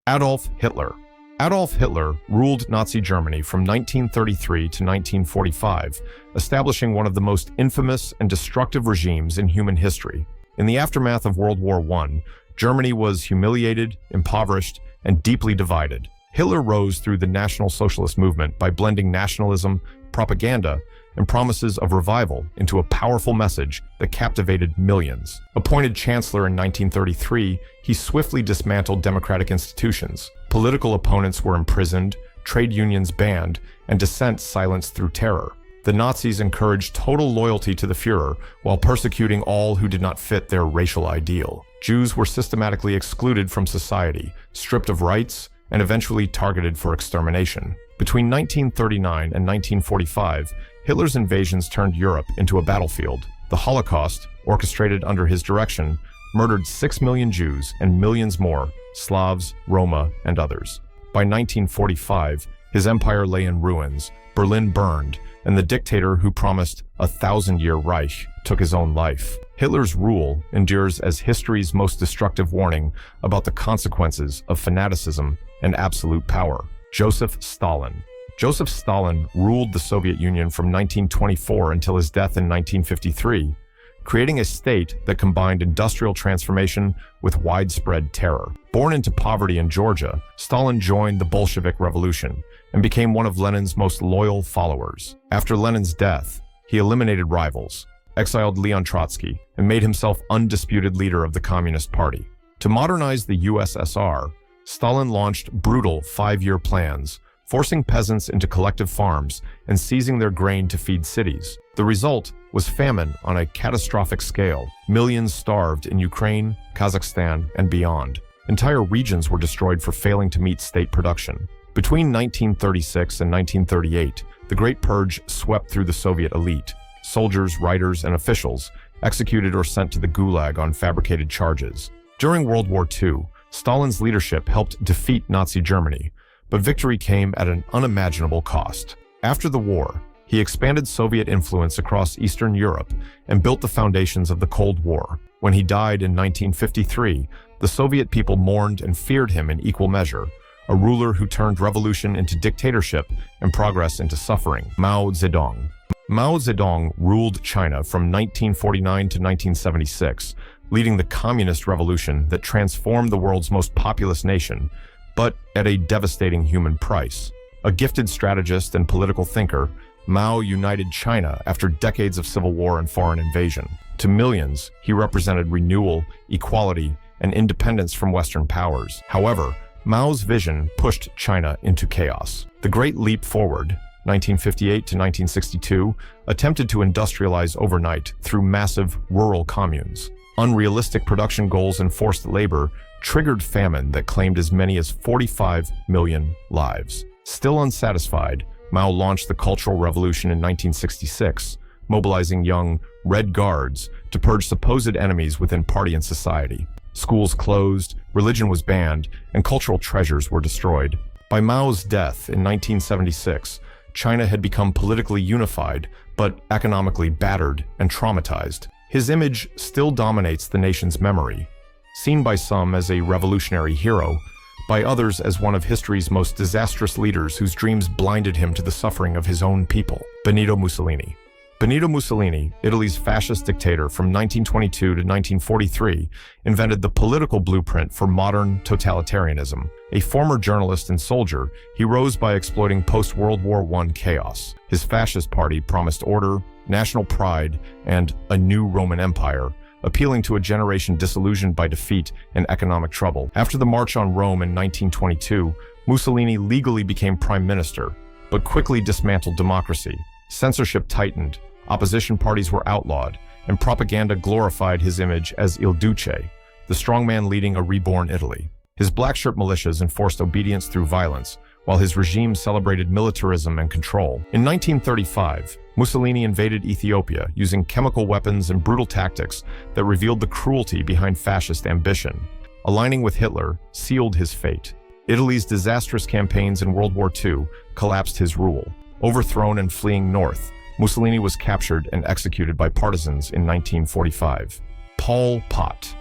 Adolf Hitler. Adolf Hitler ruled Nazi Germany from 1933 to 1945, establishing one of the most infamous and destructive regimes in human history. In the aftermath of World War I, Germany was humiliated, impoverished, and deeply divided. Hitler rose through the National Socialist movement by blending nationalism, propaganda, and promises of revival into a powerful message that captivated millions. Appointed chancellor in 1933, he swiftly dismantled democratic institutions. Political opponents were imprisoned, trade unions banned, and dissent silenced through terror. The Nazis encouraged total loyalty to the Führer while persecuting all who did not fit their racial ideal. Jews were systematically excluded from society, stripped of rights, and eventually targeted for extermination. Between 1939 and 1945, Hitler's invasions turned Europe into a battlefield. The Holocaust, orchestrated under his direction, murdered 6 million Jews and millions more, Slavs, Roma, and others. By 1945, his empire lay in ruins, Berlin burned, and the dictator who promised a 1,000-year Reich took his own life. Hitler's rule endures as history's most destructive warning about the consequences of fanaticism and absolute power. Joseph Stalin. Joseph Stalin ruled the Soviet Union from 1924 until his death in 1953, creating a state that combined industrial transformation with widespread terror. Born into poverty in Georgia, Stalin joined the Bolshevik Revolution and became one of Lenin's most loyal followers. After Lenin's death, he eliminated rivals, exiled Leon Trotsky, and made himself undisputed leader of the Communist Party. To modernize the USSR, Stalin launched brutal 5-year plans, forcing peasants into collective farms and seizing their grain to feed cities. The result was famine on a catastrophic scale. Millions starved in Ukraine, Kazakhstan, and beyond. Entire regions were destroyed for failing to meet state production. Between 1936 and 1938, the Great Purge swept through the Soviet elite. Soldiers, writers, and officials executed or sent to the Gulag on fabricated charges. During World War II, Stalin's leadership helped defeat Nazi Germany, but victory came at an unimaginable cost. After the war, he expanded Soviet influence across Eastern Europe and built the foundations of the Cold War. When he died in 1953, the Soviet people mourned and feared him in equal measure, a ruler who turned revolution into dictatorship and progress into suffering. Mao Zedong. Mao Zedong ruled China from 1949 to 1976, leading the communist revolution that transformed the world's most populous nation, but at a devastating human price. A gifted strategist and political thinker, Mao united China after decades of civil war and foreign invasion. To millions, he represented renewal, equality, and independence from Western powers. However, Mao's vision pushed China into chaos. The Great Leap Forward, 1958 to 1962, attempted to industrialize overnight through massive rural communes. Unrealistic production goals and forced labor triggered famine that claimed as many as 45 million lives. Still unsatisfied, Mao launched the Cultural Revolution in 1966, mobilizing young Red Guards to purge supposed enemies within party and society. Schools closed, religion was banned, and cultural treasures were destroyed. By Mao's death in 1976, China had become politically unified, but economically battered and traumatized. His image still dominates the nation's memory, seen by some as a revolutionary hero, by others as one of history's most disastrous leaders whose dreams blinded him to the suffering of his own people. Benito Mussolini. Benito Mussolini, Italy's fascist dictator from 1922 to 1943, invented the political blueprint for modern totalitarianism. A former journalist and soldier, he rose by exploiting post-World War I chaos. His fascist party promised order, national pride, and a new Roman Empire, appealing to a generation disillusioned by defeat and economic trouble. After the March on Rome in 1922, Mussolini legally became prime minister, but quickly dismantled democracy. Censorship tightened, opposition parties were outlawed, and propaganda glorified his image as Il Duce, the strongman leading a reborn Italy. His black shirt militias enforced obedience through violence, while his regime celebrated militarism and control. In 1935, Mussolini invaded Ethiopia using chemical weapons and brutal tactics that revealed the cruelty behind fascist ambition. Aligning with Hitler sealed his fate. Italy's disastrous campaigns in World War II collapsed his rule. Overthrown and fleeing north, Mussolini was captured and executed by partisans in 1945. Pol Pot.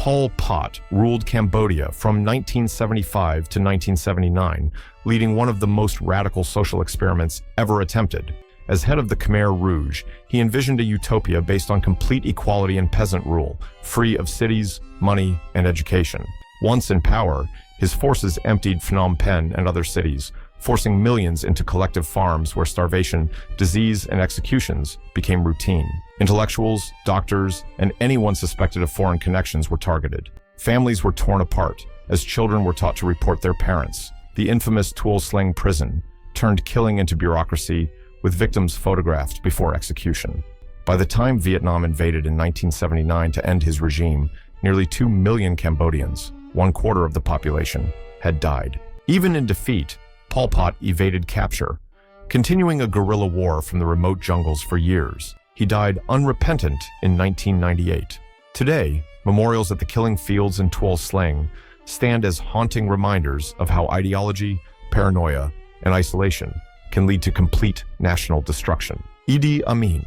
Pol Pot ruled Cambodia from 1975 to 1979, leading one of the most radical social experiments ever attempted. As head of the Khmer Rouge, he envisioned a utopia based on complete equality and peasant rule, free of cities, money, and education. Once in power, his forces emptied Phnom Penh and other cities, forcing millions into collective farms where starvation, disease, and executions became routine. Intellectuals, doctors, and anyone suspected of foreign connections were targeted. Families were torn apart, as children were taught to report their parents. The infamous Tuol Sleng prison turned killing into bureaucracy, with victims photographed before execution. By the time Vietnam invaded in 1979 to end his regime, nearly 2 million Cambodians, 1/4 of the population, had died. Even in defeat, Pol Pot evaded capture, continuing a guerrilla war from the remote jungles for years. He died unrepentant in 1998. Today, memorials at the killing fields in Tuol Sleng stand as haunting reminders of how ideology, paranoia, and isolation can lead to complete national destruction. Idi Amin.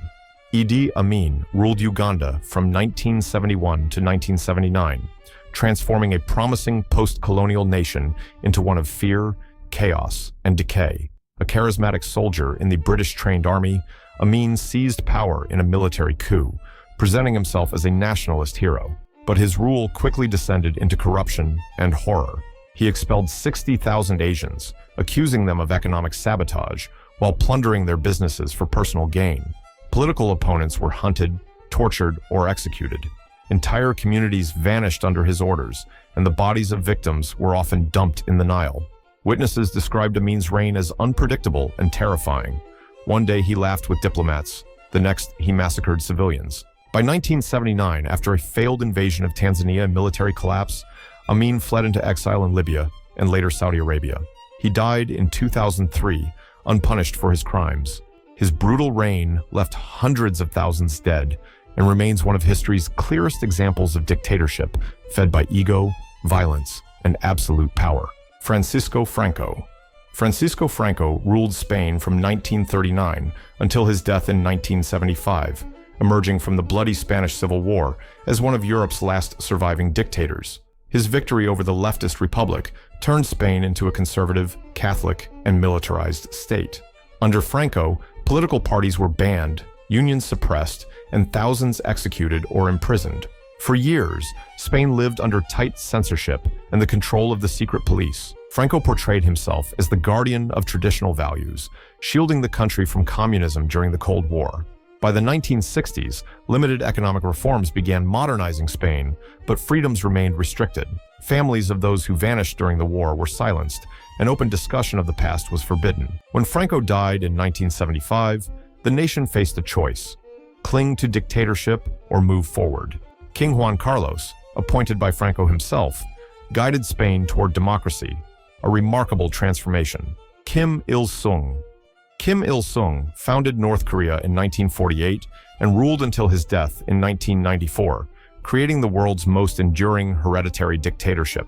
Idi Amin ruled Uganda from 1971 to 1979, transforming a promising post-colonial nation into one of fear, chaos, and decay. A charismatic soldier in the British-trained army, Amin seized power in a military coup, presenting himself as a nationalist hero. But his rule quickly descended into corruption and horror. He expelled 60,000 Asians, accusing them of economic sabotage, while plundering their businesses for personal gain. Political opponents were hunted, tortured, or executed. Entire communities vanished under his orders, and the bodies of victims were often dumped in the Nile. Witnesses described Amin's reign as unpredictable and terrifying. One day he laughed with diplomats, the next he massacred civilians. By 1979, after a failed invasion of Tanzania and military collapse, Amin fled into exile in Libya and later Saudi Arabia. He died in 2003, unpunished for his crimes. His brutal reign left hundreds of thousands dead and remains one of history's clearest examples of dictatorship, fed by ego, violence, and absolute power. Francisco Franco. Francisco Franco ruled Spain from 1939 until his death in 1975, emerging from the bloody Spanish Civil War as one of Europe's last surviving dictators. His victory over the leftist republic turned Spain into a conservative, Catholic, and militarized state. Under Franco, political parties were banned, unions suppressed, and thousands executed or imprisoned. For years, Spain lived under tight censorship and the control of the secret police. Franco portrayed himself as the guardian of traditional values, shielding the country from communism during the Cold War. By the 1960s, limited economic reforms began modernizing Spain, but freedoms remained restricted. Families of those who vanished during the war were silenced, and open discussion of the past was forbidden. When Franco died in 1975, the nation faced a choice: cling to dictatorship or move forward. King Juan Carlos, appointed by Franco himself, guided Spain toward democracy, a remarkable transformation. Kim Il-sung. Kim Il-sung founded North Korea in 1948 and ruled until his death in 1994, creating the world's most enduring hereditary dictatorship.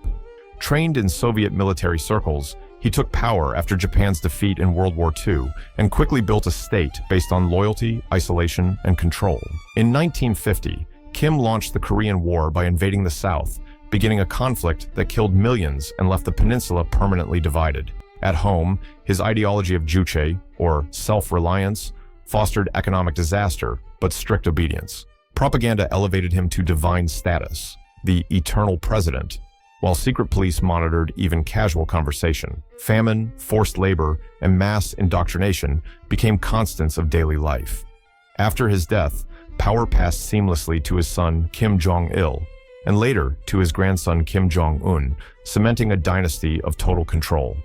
Trained in Soviet military circles, he took power after Japan's defeat in World War II and quickly built a state based on loyalty, isolation, and control. In 1950, Kim launched the Korean War by invading the South, beginning a conflict that killed millions and left the peninsula permanently divided. At home, his ideology of juche, or self-reliance, fostered economic disaster but strict obedience. Propaganda elevated him to divine status, the eternal president, while secret police monitored even casual conversation. Famine, forced labor, and mass indoctrination became constants of daily life. After his death, power passed seamlessly to his son Kim Jong-il, and later to his grandson Kim Jong-un, cementing a dynasty of total control.